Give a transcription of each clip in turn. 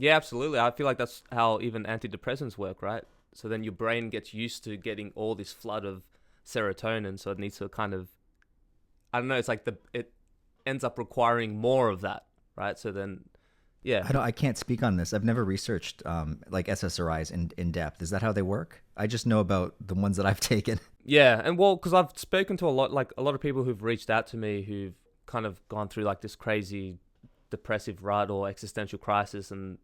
Yeah, absolutely. I feel like that's how even antidepressants work, right? So then your brain gets used to getting all this flood of serotonin, so it needs to kind of, I don't know, it's like it ends up requiring more of that, right? So then, yeah. I can't speak on this. I've never researched like SSRIs in depth. Is that how they work? I just know about the ones that I've taken. Yeah, and well, because I've spoken to a lot of people who've reached out to me who've kind of gone through like this crazy depressive rut or existential crisis, and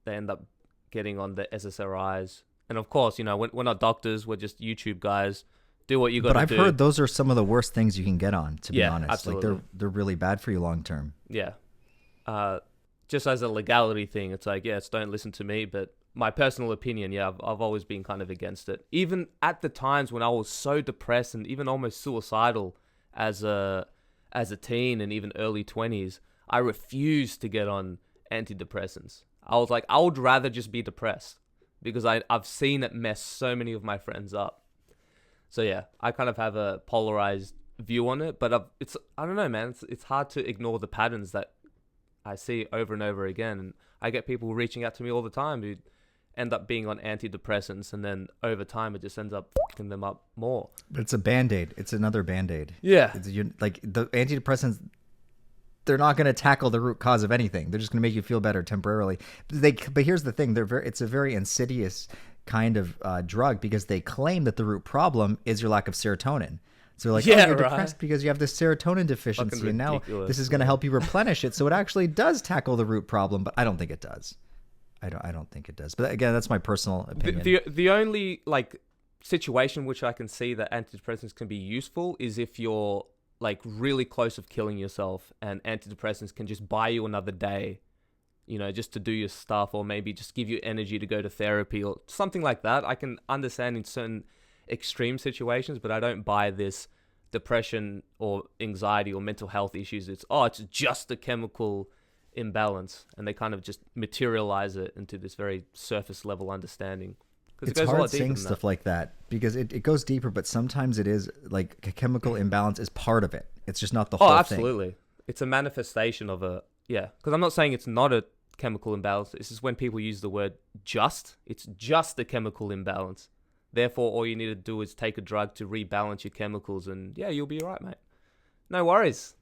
they end up getting on the SSRIs. And of course, we're not doctors; we're just YouTube guys. Do what you got to do. But I've heard those are some of the worst things you can get on. To be honest, absolutely. Like they're really bad for you long term. Yeah, just as a legality thing, it's like, yes, don't listen to me, but my personal opinion, yeah, I've always been kind of against it. Even at the times when I was so depressed and even almost suicidal as a teen and even early 20s, I refused to get on antidepressants. I was like, I would rather just be depressed because I've seen it mess so many of my friends up. So yeah, I kind of have a polarized view on it, but I don't know, man. It's hard to ignore the patterns that I see over and over again. And I get people reaching out to me all the time who end up being on antidepressants, and then over time it just ends up fucking them up more. But it's a Band-Aid. It's another Band-Aid. Yeah. Like the antidepressants, they're not going to tackle the root cause of anything. They're just going to make you feel better temporarily. But here's the thing. It's a very insidious kind of drug because they claim that the root problem is your lack of serotonin. So like, you're depressed because you have this serotonin deficiency, and now this is going to help you replenish it. So it actually does tackle the root problem, but I don't think it does. I don't think it does. But again, that's my personal opinion. The only like situation which I can see that antidepressants can be useful is if you're like really close of killing yourself, and antidepressants can just buy you another day, just to do your stuff, or maybe just give you energy to go to therapy or something like that. I can understand in certain extreme situations, but I don't buy this depression or anxiety or mental health issues. It's just a chemical imbalance, and they kind of just materialize it into this very surface level understanding. It's hard saying stuff like that because it goes deeper, but sometimes it is like a chemical imbalance is part of it. It's just not the whole thing. Absolutely. It's a manifestation of because I'm not saying it's not a chemical imbalance. This is when people use the word it's just a chemical imbalance. Therefore, all you need to do is take a drug to rebalance your chemicals, and you'll be all right, mate. No worries.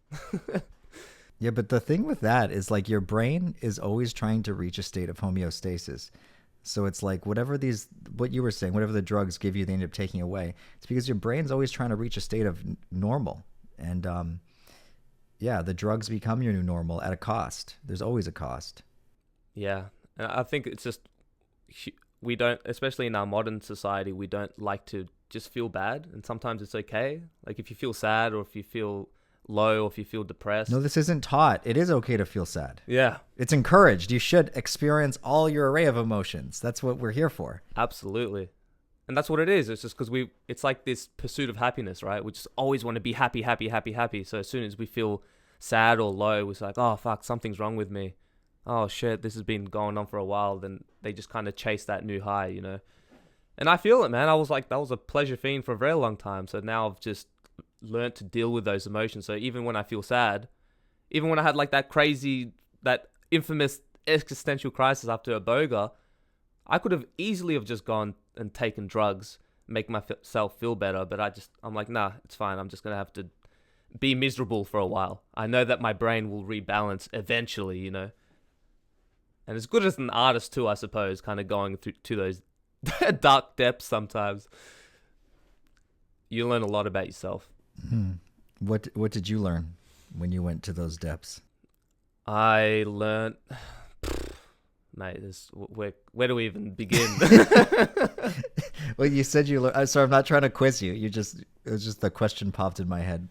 Yeah, but the thing with that is like your brain is always trying to reach a state of homeostasis. So it's like what you were saying, whatever the drugs give you, they end up taking away. It's because your brain's always trying to reach a state of normal. And the drugs become your new normal at a cost. There's always a cost. Yeah, and I think it's just we don't, especially in our modern society, we don't like to just feel bad. And sometimes it's okay. Like if you feel sad or if you feel low or if you feel depressed. No, this isn't taught. It is okay to feel sad. Yeah. It's encouraged. You should experience all your array of emotions. That's what we're here for. Absolutely. And that's what it is. It's just because it's like this pursuit of happiness, right? We just always want to be happy, happy, happy, happy. So as soon as we feel sad or low, it's like, oh, fuck, something's wrong with me. Oh, shit, this has been going on for a while. Then they just kind of chase that new high, And I feel it, man. I was like, that was a pleasure fiend for a very long time. So now I've just learned to deal with those emotions. So even when I feel sad, even when I had like that infamous existential crisis after a boga, I could have easily have just gone and taken drugs, make myself feel better. But I'm like, nah, it's fine. I'm just going to have to be miserable for a while. I know that my brain will rebalance eventually, And as good as an artist too, I suppose, kind of going through to those dark depths sometimes. You learn a lot about yourself. What did you learn when you went to those depths? I learned, mate. Where do we even begin? Well, you said you learned. Sorry, I'm not trying to quiz you. It was just the question popped in my head.